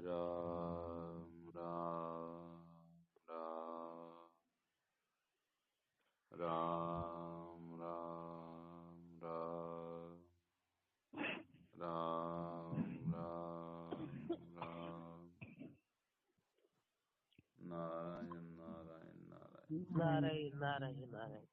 राम राम राम राम राम राम राम राम राम नारायण नारायण नारायण नारायण नारायण नारायण।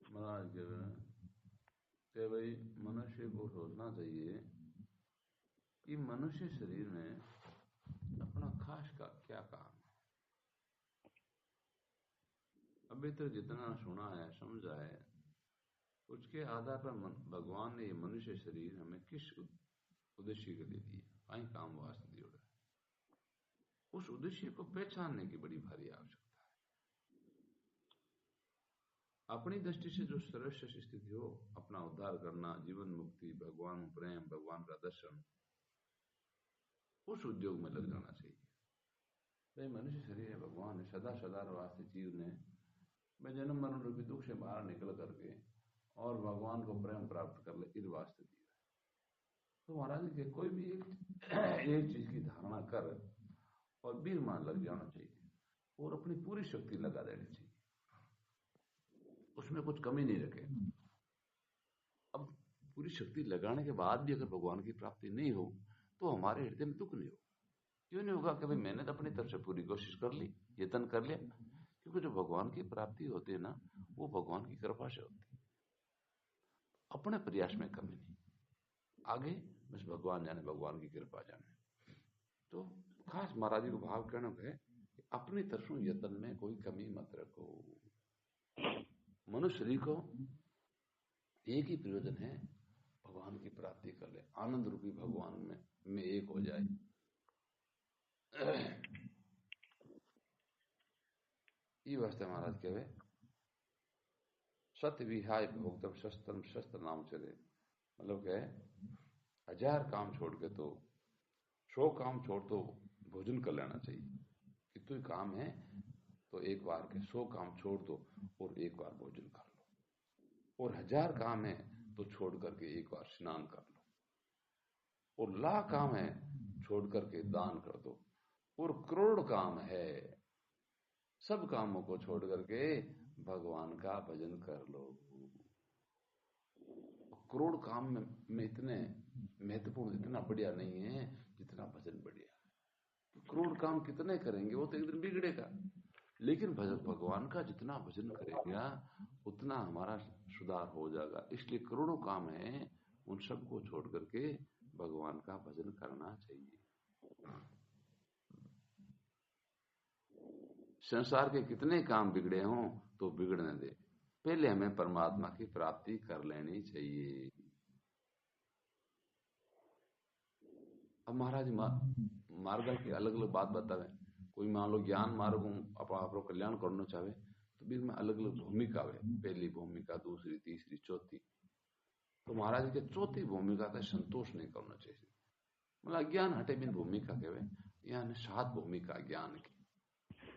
महाराज के भाई मनुष्य को सोचना चाहिए कि मनुष्य शरीर में अपना खास का क्या काम है। अभी तक जितना सुना है समझा है उसके आधार पर भगवान ने ये मनुष्य शरीर हमें किस उद्देश्य के लिए दिया, कहीं काम वास्ते दिया है। उस उद्देश्य को पहचानने की बड़ी भारी आवश्यकता है। अपनी दृष्टि से जो सर्वश्रेष्ठ स्थिति हो, अपना उद्धार करना, जीवन मुक्ति, भगवान प्रेम, भगवान का दर्शन, उस उद्योग में लग जाना चाहिए। भाई मनुष्य शरीर है, भगवान ने सदा सदा वास्ते जीव ने मैं जन्म मरण रूपी दुख से बाहर निकल करके और भगवान को प्रेम प्राप्त कर ले, इस वास्ते दिया। तो महाराज के कोई भी एक चीज की धारणा कर और बीर मान लग जाना चाहिए और अपनी पूरी शक्ति लगा देनी चाहिए, उसमें कुछ कमी नहीं रखे। अब पूरी शक्ति लगाने के बाद भी अगर भगवान की प्राप्ति नहीं हो तो हमारे हृदय में दुख नहीं हो। क्यों नहीं होगा कि भाई मैंने तो अपनी तरफ से पूरी कोशिश कर ली, यत्न कर लिया। क्योंकि जो भगवान की प्राप्ति होती है ना, वो भगवान की कृपा से होती है, अपने प्रयास में कमी नहीं। आगे बस भगवान जाने, भगवान की कृपा जाने। तो खास महाराज जी को भाव कहना है कि अपनी तरफों यत्न में कोई कमी मत रखो। मनुष्य शरीर को एक ही प्रयोजन है, भगवान की प्राप्ति कर ले, आनंद रूपी भगवान में एक हो जाए। ये वास्ते महाराज कहे सत्य विहाय भोक्तम शस्त्रम शस्त्र नाम चले। मतलब कहे 1000 काम छोड़ के तो 100 काम छोड़ तो भोजन कर लेना चाहिए। कितने काम है तो एक बार के 100 काम छोड़ दो और एक बार भोजन कर लो, और 1000 काम है तो छोड़ करके एक बार स्नान कर लो, और लाख काम है छोड़ करके दान कर दो, और करोड़ काम है सब कामों को छोड़ करके भगवान का भजन कर लो। करोड़ काम में इतने महत्वपूर्ण, इतना बढ़िया नहीं है जितना भजन बढ़िया है। करोड़ काम कितने करेंगे वो तो एक दिन बिगड़ेगा, लेकिन भगवान का जितना भजन करेगा उतना हमारा सुधार हो जाएगा। इसलिए करोड़ों काम है, उन सबको छोड़ करके भगवान का भजन करना चाहिए। संसार के कितने काम बिगड़े हों तो बिगड़ने दे, पहले हमें परमात्मा की प्राप्ति कर लेनी चाहिए। अब महाराज मार्ग की अलग अलग बात बतावे। कोई मान लो ज्ञान मार्ग आप कल्याण करना चाहे तो भी में अलग अलग भूमिका है, पहली भूमिका, दूसरी, तीसरी, चौथी। तो महाराज के चौथी भूमिका का संतोष नहीं करना चाहिए। मतलब ज्ञान हटे बिन भूमिका के यहाँ 7 भूमिका ज्ञान की,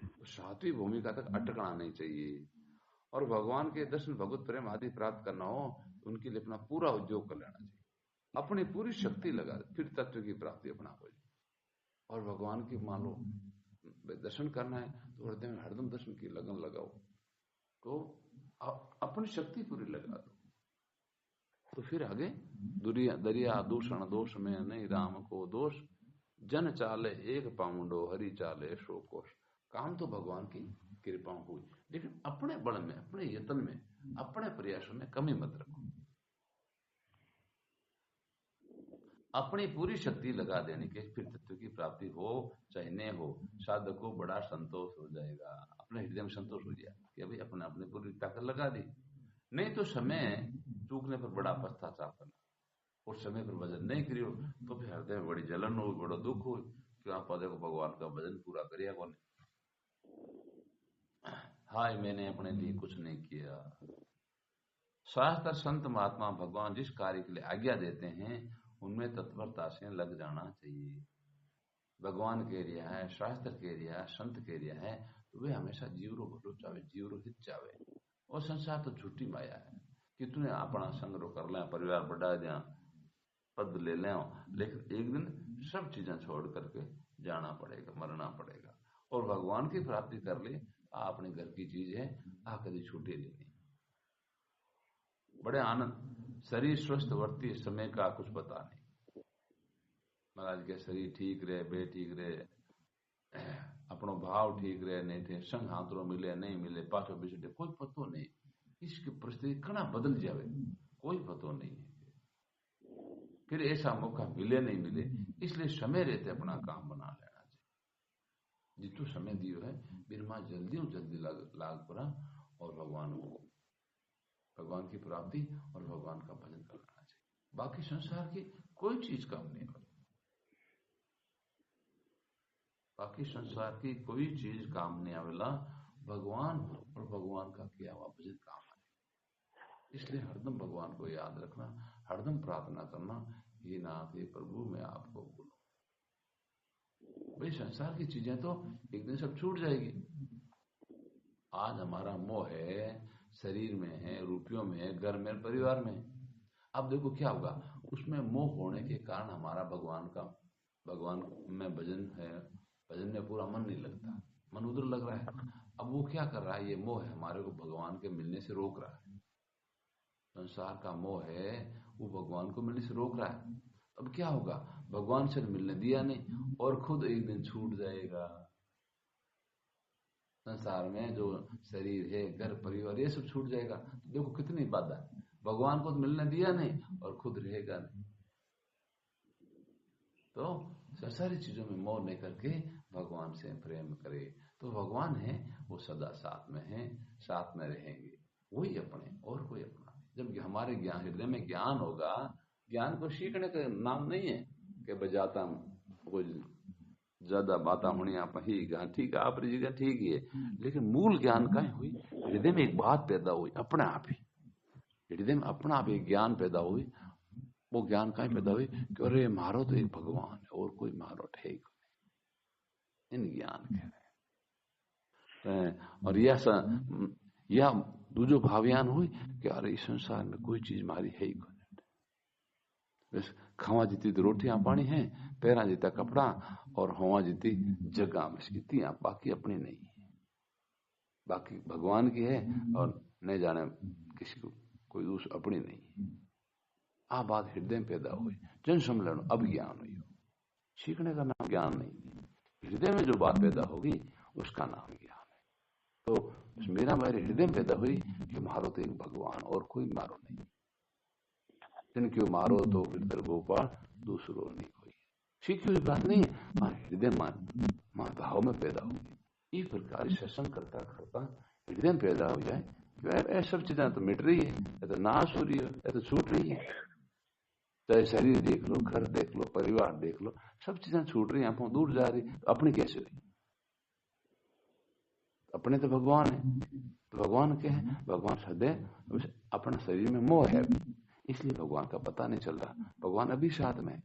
तो 7वीं भूमिका तक अटकना नहीं चाहिए। और भगवान के दर्शन, भगवत प्रेम आदि प्राप्त करना हो उनके लिए अपना पूरा उद्योग कर लेना चाहिए, अपनी पूरी शक्ति लगा, फिर तत्व की प्राप्ति अपना हो जाए। और भगवान की मान लो दर्शन करना है तो हृदय में हरदम दर्शन की लगन लगाओ, तो अपनी शक्ति पूरी लगा दो। तो फिर आगे दरिया दूषण दोष में नहीं राम को दोष, जन चाले एक पाउंडो हरि चाले 100 कोश। काम तो भगवान की कृपा हुई, लेकिन अपने बल में, अपने यत्न में, अपने प्रयासों में कमी मत रखो। अपनी पूरी शक्ति लगा देने के फिर तत्व की प्राप्ति हो चाहे न हो, साधक को बड़ा संतोष हो जाएगा। अपने हृदय में संतोष हो जाए कि अभी अपने पूरी ताकत लगा दी। नहीं तो समय चूकने पर बड़ा पश्चाताप करना, और समय पर भजन नहीं करियो तो फिर हृदय में बड़ी जलन हो, बड़ा दुख हो कि आप पौधे को भगवान का भजन पूरा करिया कौन। हाय मैंने अपने लिए कुछ नहीं किया। शास्त्र संत महात्मा भगवान जिस कार्य के लिए आज्ञा देते हैं उनमें तत्परता से लग जाना चाहिए। भगवान कह रिया है, शास्त्र कह रिया है, संत कह रिया है, तो वे हमेशा जीवरो भलो चावे, जीवरो हित चावे। और संसार तो झूठी माया है, कितने अपना संग्रह कर लें, परिवार बढ़ा दें, पद ले लें, लेकिन एक दिन सब चीजें छोड़ करके जाना पड़ेगा, मरना पड़ेगा। और भगवान की प्राप्ति कर ले, अपने घर की चीज है, कभी छूटे नहीं। बड़े आनंद, शरीर स्वस्थ वर्ती, समय का कुछ पता नहीं। महाराज के शरीर ठीक रहे, बे ठीक रहे, अपनो भाव ठीक रहे, नहीं थे संग हाथरों मिले नहीं मिले, पाछो बिछड़े, कोई पतो नहीं। इसकी परिस्थिति कना बदल जावे, कोई पतो नहीं है। फिर ऐसा मौका मिले नहीं मिले, इसलिए समय रहते अपना काम बना लेना चाहिए। जितो समय दियो है बिरमा जल्दी लाग पड़ा, और भगवान की प्राप्ति और भगवान का भजन कर लेना चाहिए। बाकी संसार की कोई चीज काम नहीं हो, बाकी संसार की कोई चीज काम नहीं आवेला, भगवान और भगवान का किया हुआ भजन काम आए। इसलिए हरदम भगवान को याद रखना, हरदम प्रार्थना करना, ये नाथ हे प्रभु मैं आपको बोलूं। भाई संसार की चीजें तो एक दिन सब छूट जाएगी। आज हमारा मोह है, शरीर में है, रुपयों में है, घर में, परिवार में। अब देखो क्या होगा, उसमें मोह होने के कारण हमारा भगवान में भजन है, भजन में पूरा मन नहीं लगता, मन उधर लग रहा है। अब वो क्या कर रहा है, ये मोह है हमारे को भगवान के मिलने से रोक रहा है। संसार का मोह है, वो भगवान को मिलने से रोक रहा है। अब क्या होगा, भगवान से मिलने दिया नहीं, और खुद एक दिन छूट जाएगा। संसार में जो शरीर है, घर परिवार, ये सब छूट जाएगा। देखो कितनी बाधा है, भगवान को तो मिलने दिया नहीं और खुद रहेगा नहीं। तो संसारी चीजों में मोह नहीं करके भगवान से प्रेम करे, तो भगवान है वो सदा साथ में है, साथ में रहेंगे, वही अपने और कोई अपना। जब हमारे ज्ञान, हृदय में ज्ञान होगा, ज्ञान को सीखने का नाम नहीं है कि बजाता कोई ज्यादा बात होनी आप ही, ठीक है आप जगह ठीक ही है, लेकिन मूल ज्ञान का हुई, हृदय में एक बात पैदा हुई अपने आप ही, हृदय में अपना आप एक ज्ञान पैदा हुई। वो ज्ञान का पैदा हुई कि अरे मारो तो एक भगवान है और कोई मारो ठीक इन ज्ञान के। और यह दूजो भाव्यान हुई कि अरे इस संसार में कोई चीज मारी है ही कोई। खावा जीती तो रोटियां पानी है, पैरा जीता कपड़ा, और हवा जीती जगह, बस इतनी, बाकी अपनी नहीं है, बाकी भगवान की है, और नहीं जाने किसी को कोई दूसरी अपनी नहीं है। आ बात हृदय में पैदा हुई, जन सम्मेलन अब ज्ञान हुई। सीखने का नाम ज्ञान नहीं है, हृदय में जो बात पैदा होगी उसका नाम ज्ञान है। तो मेरा मेरे हृदय में पैदा हुई कि मारो तो एक भगवान और कोई मारो नहीं, जिनक्यों मारो तो फिर गोपाल दूसरो नहीं कोई। सीखी हुई बात नहीं है, हृदय मां भाव में पैदा होगी। इस प्रकार सत्संग करता करता हृदय में पैदा हो जाए, सब चीजें तो मिट रही है, या तो नाश हो रही है, या तो छूट रही है। चाहे शरीर देख लो, घर देख लो, परिवार देख लो, सब चीजें छूट रही, आंखों दूर जा रही, तो अपनी कैसे हुई? अपने तो भगवान है, तो भगवान के हैं, भगवान हृदय, अपना शरीर में मोह है, इसलिए भगवान का पता नहीं चल रहा। भगवान अभी साथ में,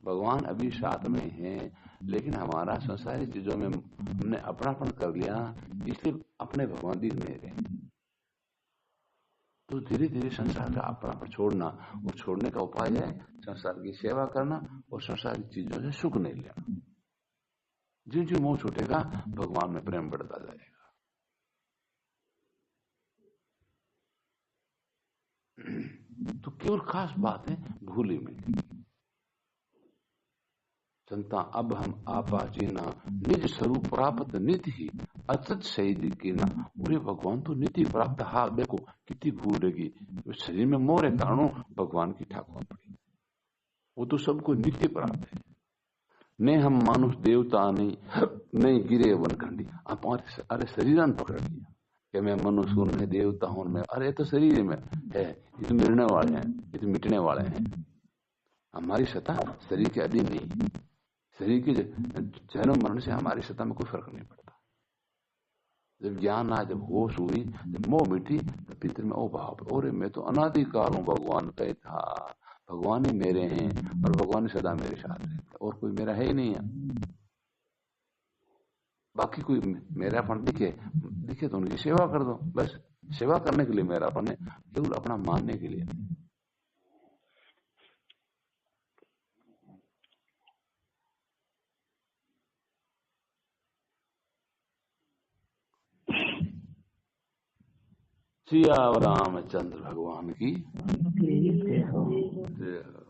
भगवान अभी साथ में है, लेकिन हमारा संसारी चीजों में हमने अपनापन कर लिया, इसलिए अपने भगवान दिख नहीं रहे। तो धीरे धीरे संसार का अपनापन छोड़ना, और छोड़ने का उपाय है संसार की सेवा करना और संसारी चीजों से सुख नहीं लेना। जिन जो मोह छूटेगा, भगवान में प्रेम बढ़ता जाएगा। तो केवल खास बात है भूली मिली। संता अब हम आपा जीना, निज स्वरूप प्राप्त नित्य ही अचत शहीद की ना। अरे भगवान तो नित्य प्राप्त, हा देखो कितनी भूल रहेगी, शरीर में मोह के कारण भगवान की ठाकुर पड़ी, वो तो सबको नित्य प्राप्त है। ने हम मानुष देवता नहीं गिरे वनखंडी। आप अरे शरीर पकड़ लिया कि मैं मनुष्य हूं, मैं देवता हूं, मैं, अरे तो शरीर में है, ये तो मिटने वाले हैं, ये तो मिटने वाले हैं। हमारी सत्ता शरीर के अधीन नहीं, शरीर के जन्म मरण से हमारी सत्ता में कोई फर्क नहीं पड़ता। जब ज्ञान आया, जब होश हुई, जब मोह मिटी, तो भीतर में ओ भाव, और मैं तो अनादिकाल हूं, भगवान का था, भगवान ही मेरे हैं, और भगवान सदा मेरे साथ है, और कोई मेरा है ही नहीं है। बाकी कोई मेरापन दिखे तो उनकी सेवा कर दो, बस सेवा करने के लिए मेरापन है, केवल अपना मानने के लिए नहीं। सिया रामचंद्र भगवान की जय हो। जय हो।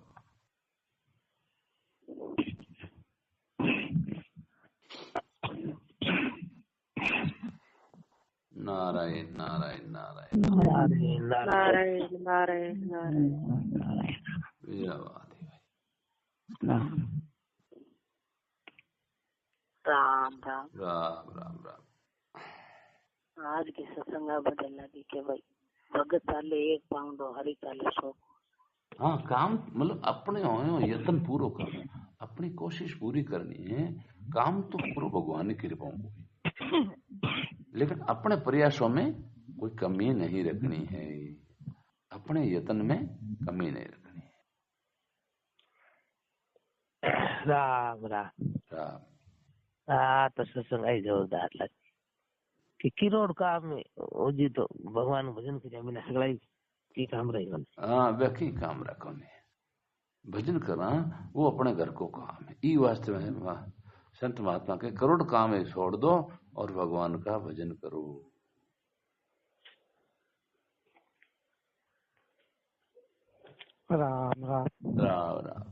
नारायण नारायण नारायण नारायण नारायण नारायण नारायण नारायण। वीरवादी भाई। राम राम। राम राम राम। आज की सत्संगा बदल लगी के भाई भगत चाले 1 पाउंड हरि चाले 100। हाँ काम मतलब अपने हो यत्न पूरो करना, अपनी कोशिश पूरी करनी है। काम तो पूरा भगवान की कृपा होगी, लेकिन अपने प्रयासों में कोई कमी नहीं रखनी है, अपने यत्न में कमी नहीं रखनी है। राम राम। राम तो सत्संग आई जोरदार लगी कि किरोड़ काम में वो जी तो भगवान भजन की जमीन सगलाई की काम रही होने। हाँ व्यक्ति काम रखो ने भजन करना वो अपने घर को काम है। ई वास्तव में संत महात्मा के करोड़ काम है, छोड़ दो और भगवान का भजन करो। राम राम राम राम।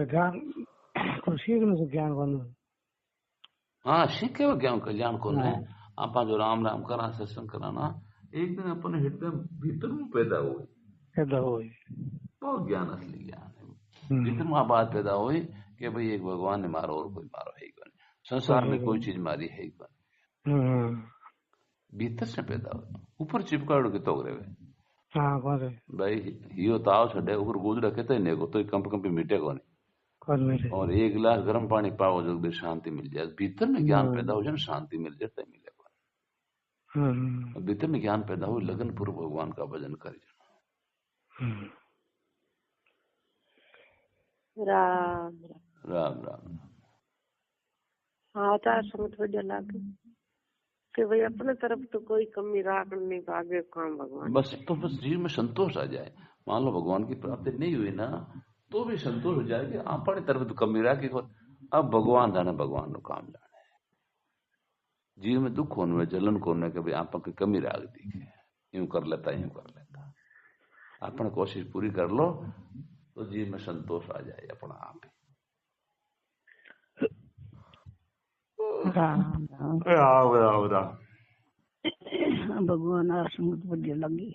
ज्ञान सीखने से ज्ञान बन। हाँ सीखे वो ज्ञान कल्याण को ने आप जो राम राम करा सत्संग कराना एक दिन अपने हृदय भीतर में पैदा हुई बहुत ज्ञान असली ज्ञान है। भीतर में बात पैदा हुई कि भाई एक भगवान ने मारो और कोई मारो है ही कौन, संसार में कोई चीज मारी है ही कौन। भीतर से पैदा हुई, ऊपर चिपका के तो भाई हियो ताव छे ऊपर गुजरा कहते नहीं को तो कंपी मिटे को नहीं। और 1 गिलास गर्म पानी पाओ जो भी शांति मिल जाए। भीतर में ज्ञान पैदा हो जाए शांति मिल जाए तो मिले को। भीतर में ज्ञान पैदा हो लगन पूर्व भगवान का भजन कर। राम राम राम। हाँ तार समझ बदल लगी कि भाई अपने तरफ तो कोई कमी राखने का आगे काम भगवान बस तो बस जीव में संतोष आ जाए। मान लो भगवान की प्राप्ति नहीं हुई ना तो भी संतोष हो जाए कि अपनी तरफ तो कमी राखी को अब भगवान जाने भगवान नो काम जाने। जीव में दुख होने में जलन होने के भाई आप की कमी राख दी यूं कर लेता यूं कर लेता। अपने कोशिश पूरी कर लो तो जीव में संतोष आ जाए अपना आप ही। भगवान आसमत बढ़िया लगी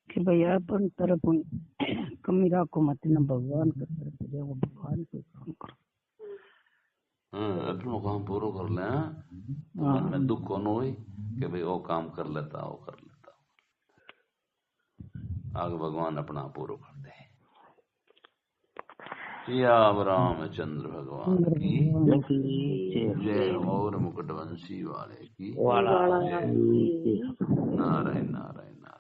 कि भाई अपन तरफ कमी राखो मत ना भगवान की तरफ जाओ, भगवान को काम करो। अपनो काम पूरा कर ले तो मन में दुख कौन हो कि भाई वो काम कर लेता वो कर लेता। आगे भगवान अपना पूरा कर दे। सिया रामचंद्र भगवान की जय और मुकुटवंशी वाले की। नारायण नारायण।